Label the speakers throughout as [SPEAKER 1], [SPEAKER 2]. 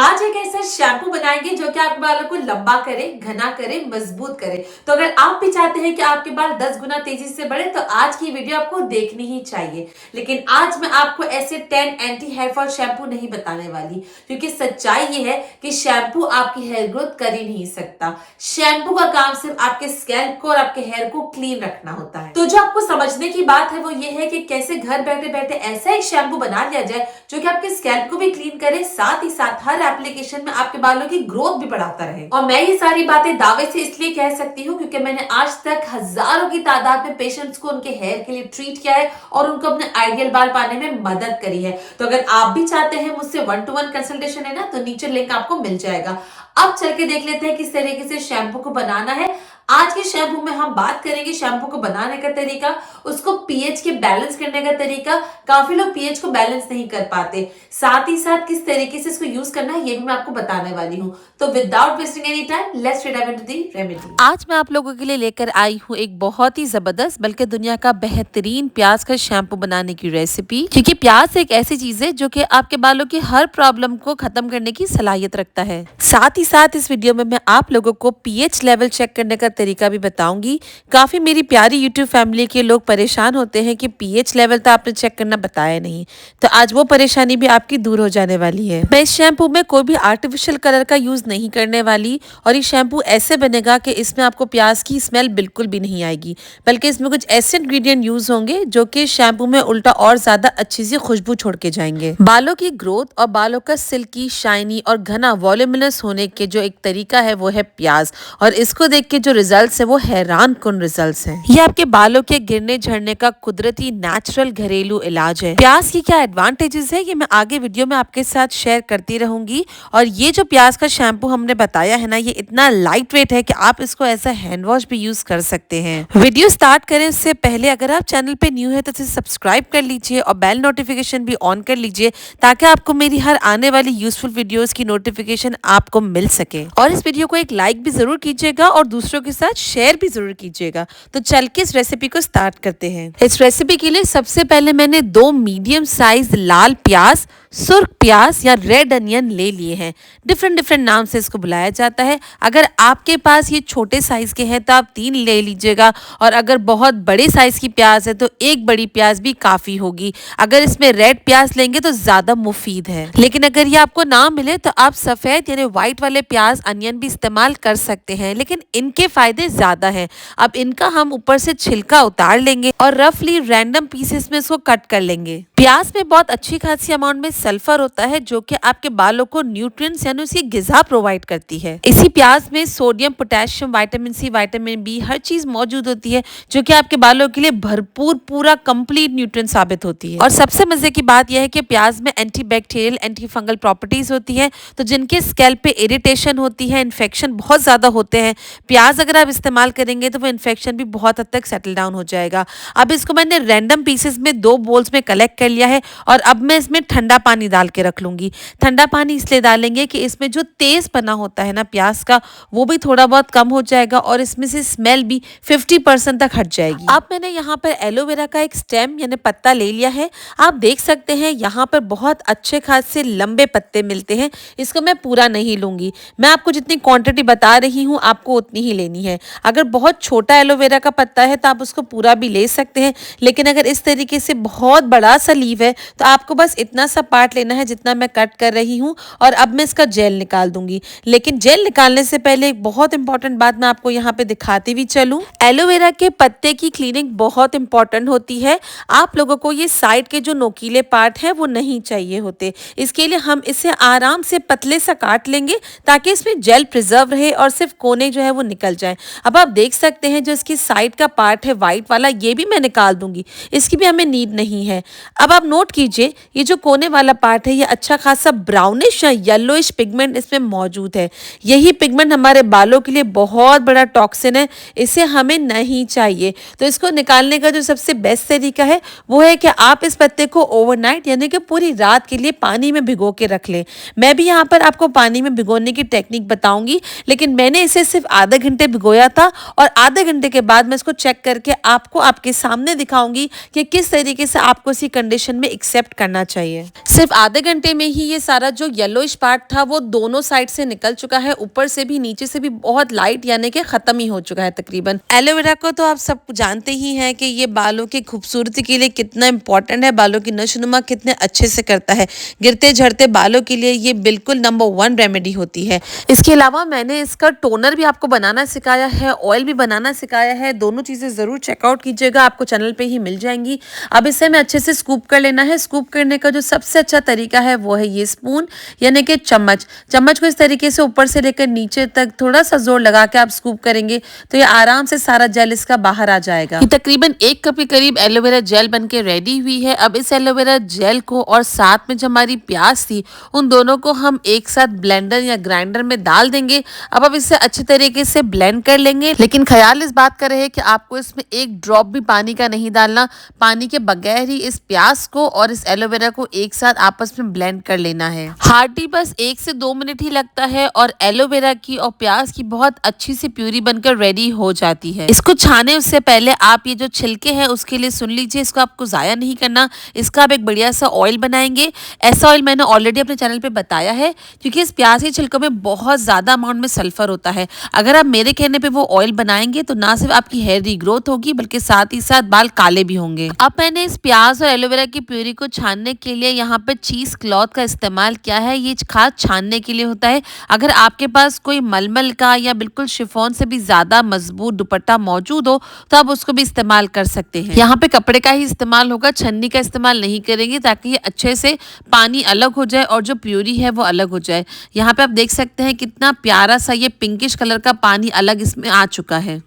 [SPEAKER 1] आज एक ऐसा शैम्पू बनाएंगे जो कि आपके बालों को लंबा करे, घना करे, मजबूत करे। तो अगर आप भी चाहते हैं कि आपके बाल 10 गुना तेजी से बढ़े तो आज की वीडियो आपको देखनी ही चाहिए। लेकिन आज मैं आपको ऐसे 10 एंटी हेयर फॉल शैम्पू नहीं बताने वाली, क्योंकि सच्चाई ये है कि शैम्पू आपकी हेयर ग्रोथ कर ही नहीं सकता। शैम्पू का काम सिर्फ आपके स्कैल्प को और आपके हेयर को क्लीन रखना होता है। तो जो आपको समझने की बात है वो ये है कि कैसे घर बैठे बैठे ऐसा एक शैम्पू बना लिया जाए जो कि आपके स्कैल्प को भी क्लीन करे, साथ ही साथ हर एप्लीकेशन में आपके बालों की ग्रोथ भी बढ़ाता रहे। और मैं ये सारी बातें दावे से इसलिए कह सकती हूँ क्योंकि मैंने आज तक हजारों की तादाद में पेशेंट्स को उनके हेयर के लिए ट्रीट किया है और उनको अपने आइडियल बाल पाने में मदद करी है। तो अगर आप भी चाहते हैं मुझसे 1-to-1 कंसल्टेशन है ना, तो नीचे लिंक आपको मिल जाएगा। अब चल के देख लेते हैं किस तरीके से शैम्पू को बनाना है। आज के शैम्पू में हम बात करेंगे शैम्पू को बनाने का तरीका, उसको पीएच के बैलेंस करने का तरीका। काफी लोग पीएच को बैलेंस नहीं कर पाते, साथ ही साथ किस तरीके से इसको यूज करना है ये भी मैं आपको बताने वाली हूँ। तो without wasting any time let's div into the remedy.
[SPEAKER 2] आज मैं आप लोगों के लिए लेकर आई हूँ एक बहुत ही जबरदस्त बल्कि दुनिया का बेहतरीन प्याज का शैम्पू बनाने की रेसिपी। क्योंकि प्याज एक ऐसी चीज है जो कि आपके बालों की हर प्रॉब्लम को खत्म करने की सलाहियत रखता है। साथ ही साथ इस वीडियो में मैं आप लोगों को पीएच लेवल चेक करने का तरीका भी बताऊंगी। काफी मेरी प्यारी यूट्यूब फैमिली के लोग परेशान होते हैं कि पीएच लेवल तो आपने चेक करना बताया नहीं, तो आज वो परेशानी भी आपकी दूर हो जाने वाली है। मैं इस शैम्पू में कोई भी आर्टिफिशियल कलर का यूज नहीं करने वाली और ये शैम्पू ऐसे बनेगा कि इसमें आपको प्याज की स्मेल बिल्कुल भी नहीं आएगी, बल्कि इसमें कुछ ऐसे इंग्रेडिएंट यूज होंगे जो कि शैम्पू में उल्टा और ज्यादा अच्छी सी खुशबू छोड़ के जाएंगे। बालों की ग्रोथ और बालों का सिल्की, शाइनी और घना वॉल्यूमिनस होने के जो एक तरीका है वो है प्याज, और इसको देख के जो रिजल्ट्स है वो हैरान कुन रिजल्ट्स हैं। ये आपके बालों के गिरने झड़ने का कुदरती नेचुरल घरेलू इलाज है। प्याज की क्या एडवांटेजेस है ये मैं आगे वीडियो में आपके साथ शेयर करती रहूंगी। और ये जो प्याज का शैम्पू हमने बताया है ना, ये इतना लाइट वेट है कि आप इसको एज अ हैंड वॉश भी यूज कर सकते हैं। वीडियो स्टार्ट करें उससे पहले अगर आप चैनल पे न्यू है तो इसे सब्सक्राइब कर लीजिए और बेल नोटिफिकेशन भी ऑन कर लीजिए ताकि आपको मेरी हर आने वाली यूजफुल वीडियोस की नोटिफिकेशन आपको मिल सके। और इस वीडियो को एक लाइक भी जरूर कीजिएगा और दूसरों के साथ शेयर भी जरूर कीजिएगा। तो चल के इस रेसिपी को स्टार्ट करते हैं। इस रेसिपी के लिए सबसे पहले मैंने 2 मीडियम साइज लाल प्याज, सुर्ख प्याज या रेड अनियन ले लिए हैं। डिफरेंट डिफरेंट नाम से इसको बुलाया जाता है। अगर आपके पास ये छोटे साइज के हैं तो आप 3 ले लीजिएगा, और अगर बहुत बड़े साइज की प्याज है तो एक बड़ी प्याज भी काफी होगी। अगर इसमें रेड प्याज लेंगे तो ज्यादा मुफीद है, लेकिन अगर ये आपको ना मिले तो आप सफेद यानी व्हाइट वाले प्याज अनियन भी इस्तेमाल कर सकते हैं, लेकिन इनके फायदे ज्यादा हैं। अब इनका हम ऊपर से छिलका उतार लेंगे और रफली रैंडम पीसेस में इसको कट कर लेंगे। प्याज में बहुत अच्छी खासी अमाउंट में सल्फर होता है जो कि आपके बालों को न्यूट्रिएंट्स यानी उसकी ग़िज़ा प्रोवाइड करती है। इसी प्याज में sodium, potassium, vitamin C, vitamin B हर चीज मौजूद होती है जो कि आपके बालों के लिए भरपूर पूरा कंप्लीट न्यूट्रिएंट साबित होती है। और सबसे मजे की बात यह है कि प्याज में एंटीबैक्टीरियल, एंटी फंगल प्रॉपर्टीज होती है, तो जिनके स्कैल्प पे इरिटेशन होती है, इन्फेक्शन बहुत ज्यादा होते हैं, प्याज अगर आप इस्तेमाल करेंगे तो वो इन्फेक्शन भी बहुत हद तक सेटल डाउन हो जाएगा। अब इसको मैंने रैंडम पीसेस में 2 बोल्स में कलेक्ट कर लिया है और अब मैं इसमें ठंडा पानी डाल के रख लूंगी। ठंडा पानी इसलिए डालेंगे कि इसमें जो तेज पना होता है ना प्याज का, वो भी थोड़ा बहुत कम हो जाएगा और इसमें से स्मेल भी 50% तक हट जाएगी। अब मैंने यहाँ पर एलोवेरा का एक स्टेम यानी पत्ता ले लिया है। आप देख सकते हैं यहाँ पर बहुत अच्छे खासे लंबे पत्ते मिलते हैं। इसको मैं पूरा नहीं लूंगी, मैं आपको जितनी क्वांटिटी बता रही हूँ आपको उतनी ही लेनी है। अगर बहुत छोटा एलोवेरा का पत्ता है तो आप उसको पूरा भी ले सकते हैं, लेकिन अगर इस तरीके से बहुत बड़ा सा लीव है तो आपको बस इतना सा पार्ट लेना है जितना मैं कट कर रही हूँ। और अब मैं इसका जेल निकाल दूंगी, लेकिन जेल निकालने से पहले एक बहुत इंपॉर्टेंट बात मैं आपको यहाँ पे दिखाती भी चलूं। एलोवेरा के पत्ते की क्लीनिंग बहुत इंपॉर्टेंट होती है। आप लोगों को ये साइड के जो नोकीले पार्ट है वो नहीं चाहिए होते, इसके लिए हम इसे आराम से पतले सा काट लेंगे ताकि इसमें जेल प्रिजर्व रहे और सिर्फ कोने जो है वो निकल जाए। अब आप देख सकते हैं जो इसकी साइड का पार्ट है व्हाइट वाला, ये भी मैं निकाल दूंगी, इसकी भी हमें नीड नहीं है। अब आप नोट कीजिए ये जो कोने वाला पार्ट है ये अच्छा खासा ब्राउनिश या येलोइश पिगमेंट इसमें मौजूद है। यही पिगमेंट हमारे बालों के लिए बहुत बड़ा टॉक्सिन है, इसे हमें नहीं चाहिए। तो इसको निकालने का जो सबसे बेस्ट तरीका है वो है कि आप इस पत्ते को ओवरनाइट यानी कि पूरी रात के लिए पानी में भिगो के रख लें। मैं भी यहाँ पर आपको पानी में भिगोने की टेक्निक बताऊंगी, लेकिन मैंने इसे सिर्फ आधे घंटे भिगोया था और आधे घंटे के बाद मैं इसको चेक करके आपको आपके सामने दिखाऊंगी कि किस तरीके से आपको इसी कंडीशन में एक्सेप्ट करना चाहिए। सिर्फ आधे घंटे में ही ये सारा जो येलोइश पार्ट था वो दोनों साइड से निकल चुका है, ऊपर से भी नीचे से भी बहुत लाइट यानी कि खत्म ही हो चुका है तकरीबन। एलोवेरा को तो आप सब जानते ही हैं कि ये बालों की खूबसूरती के लिए कितना इंपॉर्टेंट है, बालों की नशोनुमा कितने अच्छे से करता है। गिरते झड़ते बालों के लिए ये बिल्कुल नंबर 1 रेमेडी होती है। इसके अलावा मैंने इसका टोनर भी आपको बनाना सिखाया है, ऑयल भी बनाना सिखाया है। दोनों चीजें जरूर चेकआउट कीजिएगा, आपको चैनल पे ही मिल जाएंगी। अब इसे हमें अच्छे से स्कूप कर लेना है। स्कूप करने का जो सबसे अच्छा तरीका है वो है ये स्पून यानी कि चम्मच को इस तरीके से ऊपर से लेकर नीचे तक थोड़ा सा जोर लगा के आप स्कूप करेंगे तो ये आराम से सारा जेल इसका बाहर आ जाएगा। ये तकरीबन 1 कप के करीब एलोवेरा जेल बनके रेडी हुई है। अब इस एलोवेरा जेल को और साथ में जो हमारी प्याज थी उन दोनों को हम एक साथ ब्लेंडर या ग्राइंडर में डाल देंगे। अब इसे अच्छे तरीके से ब्लेंड कर लेंगे, लेकिन ख्याल इस बात का रहे कि आपको इसमें एक ड्रॉप भी पानी का नहीं डालना। पानी के बगैर ही इस प्याज को और इस एलोवेरा को एक साथ आपस में ब्लेंड कर लेना है। हार्डली बस 1 से 2 मिनट ही लगता है और एलोवेरा की और प्याज की बहुत अच्छी सी प्यूरी बनकर रेडी हो जाती है। इसको छाने उससे पहले आप ये जो छिलके हैं उसके लिए सुन लीजिए, इसको आपको जाया नहीं करना। इसका आप एक बढ़िया सा ऑयल बनाएंगे। ऐसा ऑयल मैंने ऑलरेडी अपने चैनल पे बताया है, क्योंकि इस प्याज के छिलकों में बहुत ज्यादा अमाउंट में सल्फर होता है। अगर आप मेरे कहने पे वो ऑयल बनाएंगे तो ना सिर्फ आपकी हेयर रीग्रोथ होगी बल्कि साथ ही साथ बाल काले भी होंगे। अब मैंने इस प्याज और एलोवेरा की प्यूरी को छानने के लिए यहाँ पे चीज क्लॉथ का इस्तेमाल किया है। ये खास छानने के लिए होता है। अगर आपके पास कोई मलमल का या बिल्कुल शिफॉन से भी ज्यादा मजबूत दुपट्टा मौजूद हो तो आप उसको भी इस्तेमाल कर सकते हैं। यहाँ पे कपड़े का ही इस्तेमाल होगा, छन्नी का इस्तेमाल नहीं करेंगे, ताकि ये अच्छे से पानी अलग हो जाए और जो प्यूरी है वो अलग हो जाए। यहाँ पे आप देख सकते हैं कितना प्यारा सा ये पिंकिश कलर का पानी अलग इसमें आ चुका है।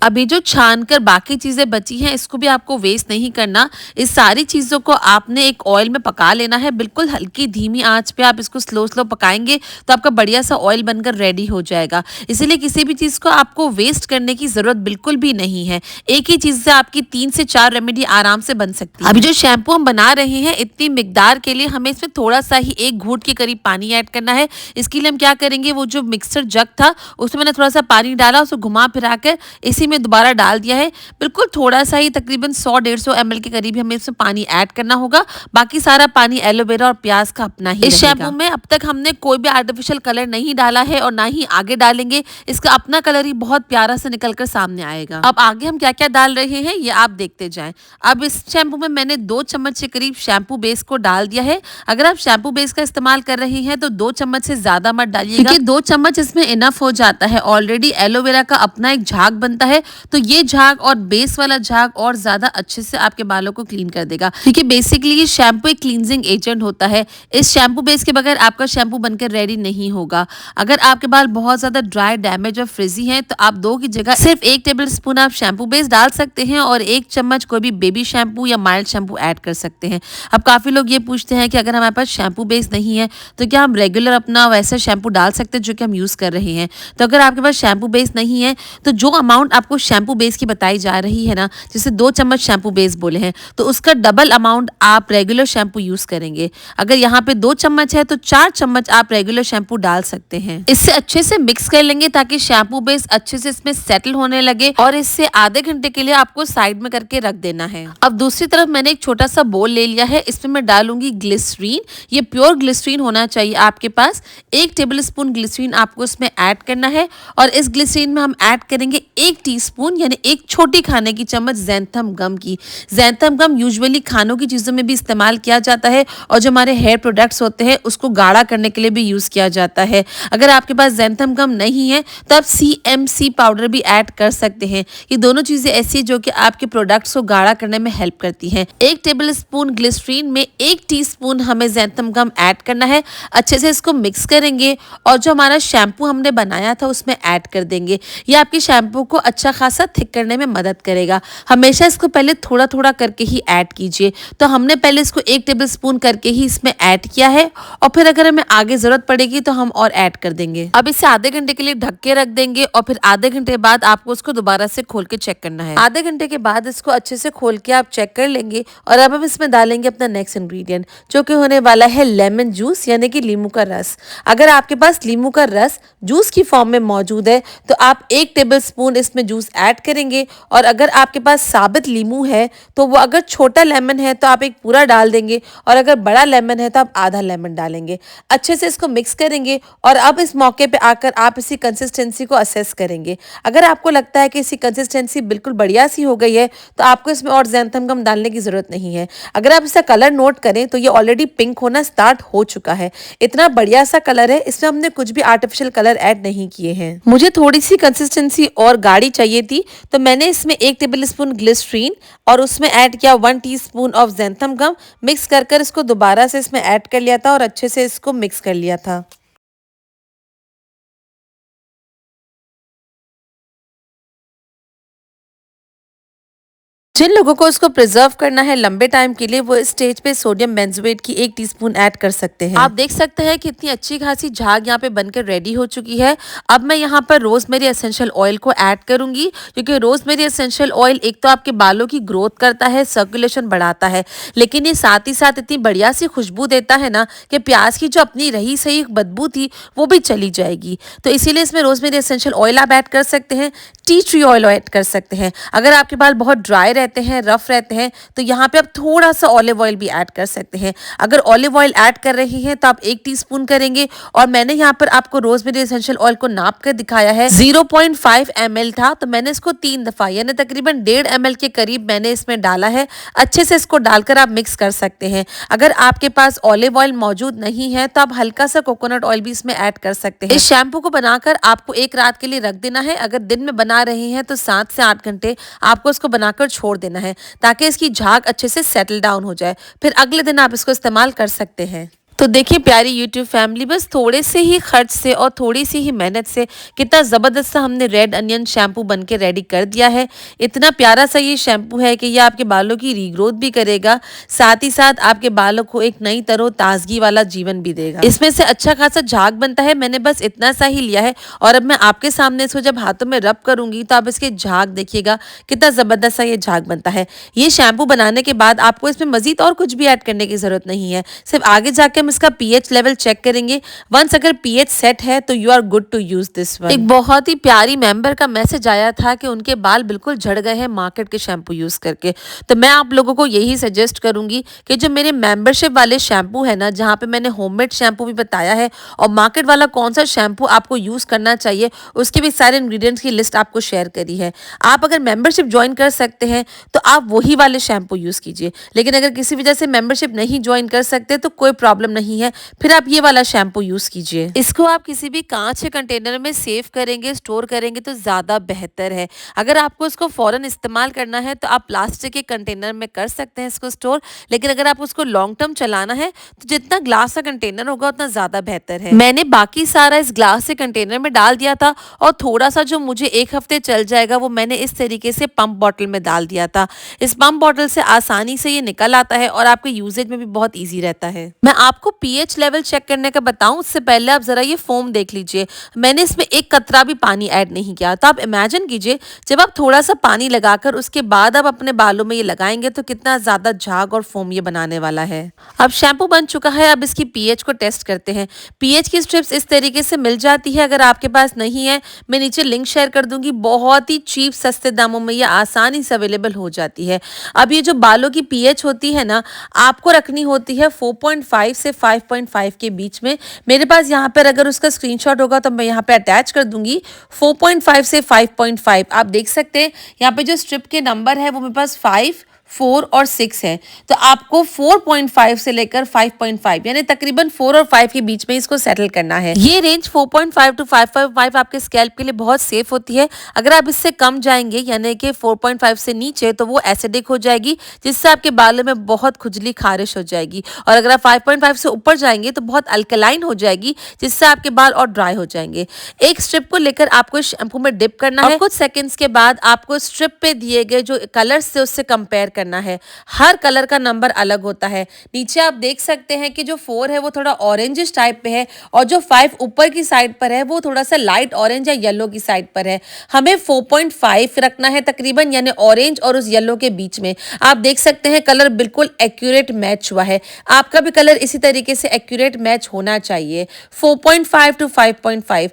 [SPEAKER 2] अभी जो छान कर बाकी चीजें बची हैं इसको भी आपको वेस्ट नहीं करना। इस सारी चीजों को आपने एक ऑयल में पका लेना है। बिल्कुल हल्की धीमी आंच पे आप इसको स्लो पकाएंगे तो आपका बढ़िया सा ऑयल बनकर रेडी हो जाएगा। इसीलिए किसी भी चीज को आपको वेस्ट करने की जरूरत बिल्कुल भी नहीं है। एक ही चीज से आपकी 3 से 4 रेमेडी आराम से बन सकती है। अभी जो शैम्पू हम बना रहे हैं इतनी मिकदार के लिए हमें इसमें थोड़ा सा ही 1 घूंट के करीब पानी ऐड करना है। इसके लिए हम क्या करेंगे, वो जो मिक्सर जग था उसमें मैंने थोड़ा सा पानी डाला, उसको घुमा फिरा कर इसी में दोबारा डाल दिया है। बिल्कुल थोड़ा सा ही, तकरीबन 100-150 ml के करीब हमें इसमें पानी ऐड करना होगा। बाकी सारा पानी एलोवेरा और प्याज का अपना ही। इस शैम्पू में अब तक हमने कोई भी आर्टिफिशियल कलर नहीं डाला है और ना ही आगे डालेंगे। इसका अपना कलर ही बहुत प्यारा से निकल कर सामने आएगा। अब आगे हम क्या क्या डाल रहे हैं ये आप देखते जाएं। अब इस शैम्पू में मैंने 2 चम्मच के करीब शैम्पू बेस को डाल दिया है। अगर आप शैम्पू बेस का इस्तेमाल कर रहे हैं तो 2 चम्मच से ज्यादा मत डालिएगा, क्योंकि 2 चम्मच इसमें इनफ हो जाता है। ऑलरेडी एलोवेरा का अपना एक झाग बनता है, तो ये झाग और बेस वाला झाग और ज्यादा अच्छे से आपके बालों को क्लीन कर देगा, क्योंकि बेसिकली ये शैम्पू एक क्लींजिंग एजेंट होता है। इस शैम्पू बेस के बगैर आपका शैम्पू बनकर रेडी नहीं होगा। अगर आपके बाल बहुत ज्यादा ड्राई, डैमेज और फ्रिजी हैं तो आप 2 की जगह सिर्फ 1 टेबल स्पून आप शैम्पू बेस डाल सकते हैं और 1 चम्मच कोई भी बेबी शैम्पू या माइल्ड शैम्पू ऐड कर सकते हैं। अब काफी लोग ये पूछते हैं कि अगर हमारे पास शैम्पू बेस नहीं है तो क्या हम रेगुलर अपना वैसा शैम्पू डाल सकते हैं जो कि हम यूज कर रहे हैं। तो अगर आपके पास शैम्पू बेस नहीं है तो जो अमाउंट आपको शैम्पू बेस की बताई जा रही है ना, जैसे 2 चम्मच शैम्पू बेस बोले हैं, तो उसका डबल अमाउंट आप रेगुलर शैम्पू यूज करेंगे। अगर यहाँ पे 2 चम्मच है तो 4 चम्मच आप रेगुलर शैम्पू डाल सकते हैं। इससे अच्छे से मिक्स कर लेंगे ताकि शैम्पू बेस अच्छे से इसमें सेटल होने लगे और इससे आधे घंटे के लिए आपको साइड में करके रख देना है। अब दूसरी तरफ मैंने एक छोटा सा बोल ले लिया है, इसमें मैं डालूंगी ग्लिसरीन। ये प्योर ग्लिसरीन होना चाहिए आपके पास। 1 टेबल स्पून ग्लिसरीन आपको इसमें ऐड करना है और इस ग्लिसरीन में हम ऐड करेंगे 1 टीस्पून यानी 1 छोटी खाने की चम्मच ज़ैंथम गम की। ज़ैंथम गम यूजुअली खानों की चीज़ों में भी इस्तेमाल किया जाता है और जो हमारे हेयर प्रोडक्ट्स होते हैं उसको गाढ़ा करने के लिए भी यूज़ किया जाता है। अगर आपके पास ज़ैंथम गम नहीं है तो आप CMC पाउडर भी ऐड कर सकते हैं। ये दोनों चीज़ें ऐसी है जो कि आपके प्रोडक्ट्स को गाढ़ा करने में हेल्प करती हैं। 1 टेबल स्पून ग्लिसरीन में 1 टीस्पून हमें ज़ैंथम गम ऐड करना है। अच्छे से इसको मिक्स करेंगे और जो हमारा शैम्पू हमने बनाया था उसमें ऐड कर देंगे। ये आपके शैम्पू को अच्छा खासा थिक करने में मदद करेगा। हमेशा इसको पहले थोड़ा थोड़ा करके ही ऐड कीजिए। तो हमने पहले इसको 1 टेबल स्पून करके ही इसमें ऐड किया है और फिर अगर हमें आगे जरूरत पड़ेगी तो हम और ऐड कर देंगे। अब इसे आधे घंटे के लिए ढक के रख देंगे और फिर आधे घंटे बाद आपको उसको दोबारा से खोल के चेक करना है। आधे घंटे के बाद इसको अच्छे से खोल के आप चेक कर लेंगे और अब हम इसमें डालेंगे अपना नेक्स्ट इंग्रेडिएंट, जो कि होने वाला है लेमन जूस यानी कि नींबू का रस। अगर आपके पास नींबू का रस जूस की फॉर्म में मौजूद है तो आप 1 टेबल स्पून इसमें जूस ऐड करेंगे और अगर आपके पास साबित लीमू है तो वो अगर छोटा लेमन है तो आप एक पूरा डाल देंगे और अगर बड़ा लेमन है तो आप आधा लेमन डालेंगे। अच्छे से इसको मिक्स करेंगे और अब इस मौके पे आकर आप इसी कंसिस्टेंसी को असेस करेंगे। अगर आपको लगता है कि इसी कंसिस्टेंसी बिल्कुल बढ़िया सी हो गई है तो आपको इसमें और ज़ैंथम गम डालने की ज़रूरत नहीं है। अगर आप इसका कलर नोट करें तो ये ऑलरेडी पिंक होना स्टार्ट हो चुका है। इतना बढ़िया सा कलर है, इसमें हमने कुछ भी आर्टिफिशियल कलर ऐड नहीं किए हैं। मुझे थोड़ी सी कंसिस्टेंसी और गाढ़ी चाहिए थी तो मैंने इसमें 1 टेबल स्पून ग्लिसरीन और उसमें ऐड किया 1 टीस्पून ऑफ ज़ैंथम गम। मिक्स कर इसको दोबारा से इसमें ऐड कर लिया था और अच्छे से इसको मिक्स कर लिया था। जिन लोगों को इसको प्रिजर्व करना है लंबे टाइम के लिए वो इस स्टेज पे सोडियम बेंजोएट की 1 टीस्पून ऐड कर सकते हैं। आप देख सकते हैं कि इतनी अच्छी खासी झाग यहाँ पे बनकर रेडी हो चुकी है। अब मैं यहाँ पर रोजमेरी एसेंशियल ऑयल को ऐड करूंगी क्योंकि रोजमेरी एसेंशियल ऑयल एक तो आपके बालों की ग्रोथ करता है, सर्कुलेशन बढ़ाता है, लेकिन ये साथ ही साथ इतनी बढ़िया सी खुशबू देता है ना कि प्याज की जो अपनी रही सही बदबू थी वो भी चली जाएगी। तो इसीलिए इसमें रोजमेरी एसेंशियल ऑयल आप ऐड कर सकते हैं, टी ट्री ऑयल ऐड कर सकते हैं। अगर आपके बाल बहुत ड्राई रहते हैं, रफ रहते हैं तो यहाँ पे आप थोड़ा सा ऑलिव ऑयल भी ऐड कर सकते हैं। अगर ऑलिव ऑयल ऐड कर रही हैं तो आप 1 टीस्पून करेंगे और मैंने यहाँ पर आपको रोजमेरी एसेंशियल ऑयल को नाप कर दिखाया है। 0.5 ml था तो मैंने इसको 3 दफा यानी तकरीबन 1.5 ml के करीब मैंने इसमें डाला है। अच्छे से इसको डालकर आप मिक्स कर सकते हैं। अगर आपके पास ऑलिव ऑयल मौजूद नहीं है तो आप हल्का सा कोकोनट ऑयल भी इसमें ऐड कर सकते हैं। इस शैम्पू को बनाकर आपको 1 रात के लिए रख देना है। अगर दिन में बना रहे हैं तो 7 से 8 घंटे आपको इसको बनाकर छोड़ देना है ताकि इसकी झाग अच्छे से सेटल डाउन हो जाए। फिर अगले दिन आप इसको इस्तेमाल कर सकते हैं। तो देखिए प्यारी यूट्यूब फैमिली, बस थोड़े से ही खर्च से और थोड़ी सी ही मेहनत से कितना ज़बरदस्त सा हमने रेड अनियन शैम्पू बन के रेडी कर दिया है। इतना प्यारा सा ये शैम्पू है कि ये आपके बालों की रीग्रोथ भी करेगा, साथ ही साथ आपके बालों को एक नई तरो ताजगी वाला जीवन भी देगा। इसमें से अच्छा खासा झाग बनता है। मैंने बस इतना सा ही लिया है और अब मैं आपके सामने इसको जब हाथों में रब करूंगी तो आप इसके झाग देखिएगा कितना ज़बरदस्त सा ये झाग बनता है। ये शैम्पू बनाने के बाद आपको इसमें मजीद और कुछ भी ऐड करने की ज़रूरत नहीं है। सिर्फ आगे जाके हम इसका पीएच लेवल चेक करेंगे। वंस अगर पीएच सेट है तो you are good to use this one. एक बहुत ही प्यारी मेंबर का मैसेज आया था कि उनके बाल बिल्कुल झड़ गए हैं मार्केट के शैम्पू यूज करके। तो मैं आप लोगों को यही सजेस्ट करूंगी कि जो मेरे मेंबरशिप वाले शैम्पू है ना, जहाँ पे मैंने होममेड शैम्पू भी बताया है और मार्केट वाला कौन सा शैम्पू आपको यूज करना चाहिए उसके भी सारे इंग्रेडिएंट्स की लिस्ट आपको शेयर करी है। आप अगर मेंबरशिप ज्वाइन कर सकते हैं तो आप वही वाले शैम्पू यूज कीजिए, लेकिन अगर किसी वजह से मेंबरशिप नहीं ज्वाइन कर सकते तो कोई प्रॉब्लम नहीं है, फिर आप ये वाला शैम्पू यूज कीजिए। इसको आप किसी भी कांच के कंटेनर में सेव करेंगे, स्टोर करेंगे तो ज्यादा बेहतर है। अगर आपको इसको फौरन इस्तेमाल करना है तो आप प्लास्टिक के कंटेनर में कर सकते हैं इसको स्टोर, लेकिन अगर आप उसको लॉन्ग टर्म चलाना है तो जितना ग्लास का कंटेनर होगा उतना ज्यादा बेहतर है। मैंने बाकी सारा इस ग्लास के कंटेनर में डाल दिया था और थोड़ा सा जो मुझे 1 हफ्ते चल जाएगा वो मैंने इस तरीके से पंप बॉटल में डाल दिया था। इस पंप बॉटल से आसानी से ये निकल आता है और आपके यूजेज में भी बहुत ईजी रहता है। मैं आपको पीएच लेवल चेक करने का बताऊं उससे पहले आप जरा ये फोम देख लीजिए। मैंने इसमें 1 कतरा भी पानी ऐड नहीं किया। तो आप इमेजिन कीजिए जब आप थोड़ा सा पानी लगाकर उसके बाद आप अपने बालों में ये लगाएंगे तो कितना ज्यादा झाग और फोम ये बनाने वाला है। अब शैम्पू बन चुका है, अब इसकी पीएच को टेस्ट करते हैं। पीएच की स्ट्रिप्स इस तरीके से मिल जाती है। अगर आपके पास नहीं है मैं नीचे लिंक शेयर कर दूंगी। बहुत ही चीप सस्ते दामों में ये आसानी से अवेलेबल हो जाती है। अब ये जो बालों की पीएच होती है ना, आपको रखनी होती है 4.5 से 5.5 के बीच में। मेरे पास यहाँ पर अगर उसका स्क्रीनशॉट होगा तो मैं यहाँ पे अटैच कर दूंगी। 4.5 से 5.5 आप देख सकते हैं। यहाँ पे जो स्ट्रिप के नंबर है वो मेरे पास 5, 4 और 6 है। तो आपको 4.5 से लेकर 5.5 यानी तकरीबन 4 और 5 के बीच में इसको सेटल करना है। ये रेंज 4.5 टू 5.5 आपके स्कैल्प के लिए बहुत सेफ होती है। अगर आप इससे कम जाएंगे यानी कि 4.5 से नीचे तो वो एसिडिक हो जाएगी, जिससे आपके बालों में बहुत खुजली खारिश हो जाएगी। और अगर आप 5.5 से ऊपर जाएंगे तो बहुत अल्कलाइन हो जाएगी, जिससे आपके बाल और ड्राई हो जाएंगे। एक स्ट्रिप को लेकर आपको शैम्पू में डिप करना है। कुछ सेकंड्स के बाद आपको स्ट्रिप पे दिए गए जो कलर्स से उससे कंपेयर करना है। हर कलर का नंबर अलग होता है। नीचे आप देख सकते हैं कि जो 4 है वो थोड़ा ऑरेंजिश टाइप पे है और जो 5 ऊपर की साइड पर है वो थोड़ा सा लाइट ऑरेंज या येलो की साइड पर है। हमें 4.5 रखना है तकरीबन, यानी ऑरेंज और उस येलो के बीच में। आप देख सकते हैं कलर बिल्कुल एक्यूरेट मैच हुआ है। आपका भी कलर इसी तरीके से एक्यूरेट मैच होना चाहिए। 4.5 टू 5.5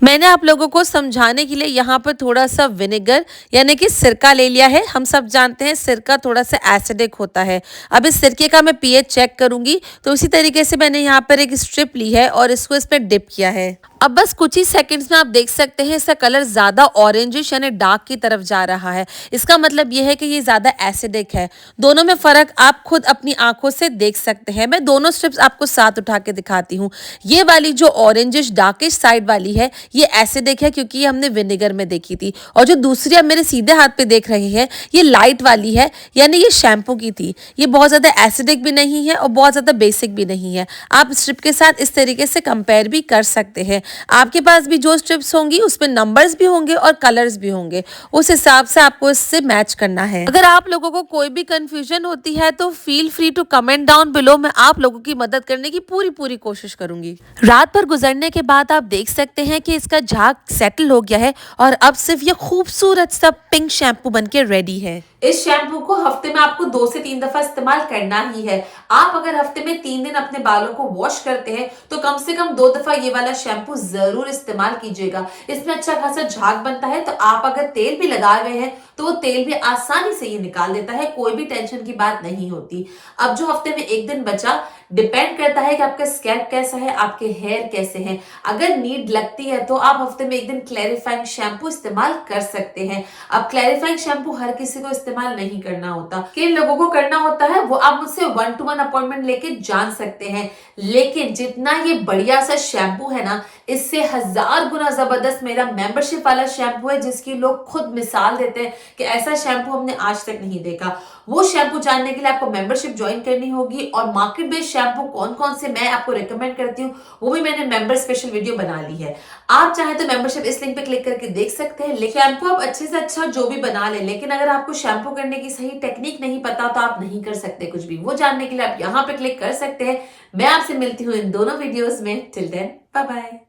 [SPEAKER 2] मैंने आप लोगों को समझाने के लिए यहाँ पर थोड़ा सा विनेगर यानी कि सिरका ले लिया है। हम सब जानते हैं सिरका थोड़ा सा एसिडिक होता है। अब इस सिरके का मैं पीएच चेक करूंगी, तो इसी तरीके से मैंने यहाँ पर एक स्ट्रिप ली है और इसको इस पर डिप किया है। अब बस कुछ ही सेकंड्स में आप देख सकते हैं इसका कलर ज्यादा ऑरेंजिश यानी डार्क की तरफ जा रहा है। इसका मतलब ये है कि ये ज्यादा एसिडिक है। दोनों में फर्क आप खुद अपनी आंखों से देख सकते हैं। मैं दोनों स्ट्रिप्स आपको साथ उठा के दिखाती हूँ। ये वाली जो ऑरेंजिश डार्किश साइड वाली है ये एसिडिक है, क्योंकि ये हमने विनेगर में देखी थी। और जो दूसरी आप मेरे सीधे हाथ पे देख रहे हैं ये लाइट वाली है, यानी ये शैम्पू की थी। ये बहुत ज्यादा एसिडिक भी नहीं है और बहुत ज्यादा बेसिक भी नहीं है। आप स्ट्रिप के साथ इस तरीके से कंपेयर भी कर सकते हैं। आपके पास भी जो स्ट्रिप्स होंगी उसमें नंबर्स भी होंगे और कलर्स भी होंगे, उस हिसाब से आपको इससे मैच करना है। अगर आप लोगों को कोई भी कंफ्यूजन होती है तो feel free to comment down below. मैं आप लोगों की मदद करने की पूरी कोशिश करूंगी। रात भर गुजरने के बाद आप देख सकते हैं कि इसका झाग सेटल हो गया है और अब सिर्फ ये खूबसूरत सा पिंक शैम्पू बनके रेडी है।
[SPEAKER 1] इस शैम्पू को हफ्ते में आपको 2 से 3 दफा इस्तेमाल करना ही है। आप अगर हफ्ते में 3 दिन अपने बालों को वॉश करते हैं तो कम से कम 2 दफा ये वाला शैम्पू जरूर इस्तेमाल कीजिएगा। इसमें अच्छा खासा झाग बनता है, तो आप अगर तेल भी लगाए हुए हैं तो वो तेल भी आसानी से ये निकाल देता है, कोई भी टेंशन की बात नहीं होती। अब जो हफ्ते में 1 दिन बचा, डिपेंड करता है कि आपका स्कैल्प कैसा है, आपके हेयर कैसे हैं। अगर नीड लगती है तो आप हफ्ते में 1 दिन क्लैरिफाइंग शैम्पू इस्तेमाल कर सकते हैं। अब क्लैरिफाइंग शैम्पू हर किसी को इस्तेमाल नहीं करना होता, किन लोगों को करना होता है वो आप मुझसे 1-to-1 अपॉइंटमेंट लेके जान सकते हैं। लेकिन जितना ये बढ़िया सा शैम्पू है ना, इससे 1000 गुना जबरदस्त मेरा मेंबरशिप वाला शैम्पू है, जिसकी लोग खुद मिसाल देते हैं कि ऐसा शैम्पू हमने आज तक नहीं देखा। वो शैम्पू जानने के लिए आपको मेंबरशिप ज्वाइन करनी होगी, और मार्केट बेस्ड शैम्पू कौन कौन से मैं आपको रिकमेंड करती हूँ वो भी मैंने मेंबर स्पेशल वीडियो बना ली है। आप चाहे तो मेंबरशिप इस लिंक पे क्लिक करके देख सकते हैं। लेकिन शैम्पू आप अच्छे से अच्छा जो भी बना ले, लेकिन अगर आपको शैम्पू करने की सही टेक्निक नहीं पता तो आप नहीं कर सकते कुछ भी। वो जानने के लिए आप यहाँ पे क्लिक कर सकते हैं। मैं आपसे मिलती हूँ इन दोनों वीडियोस में। Till then bye bye.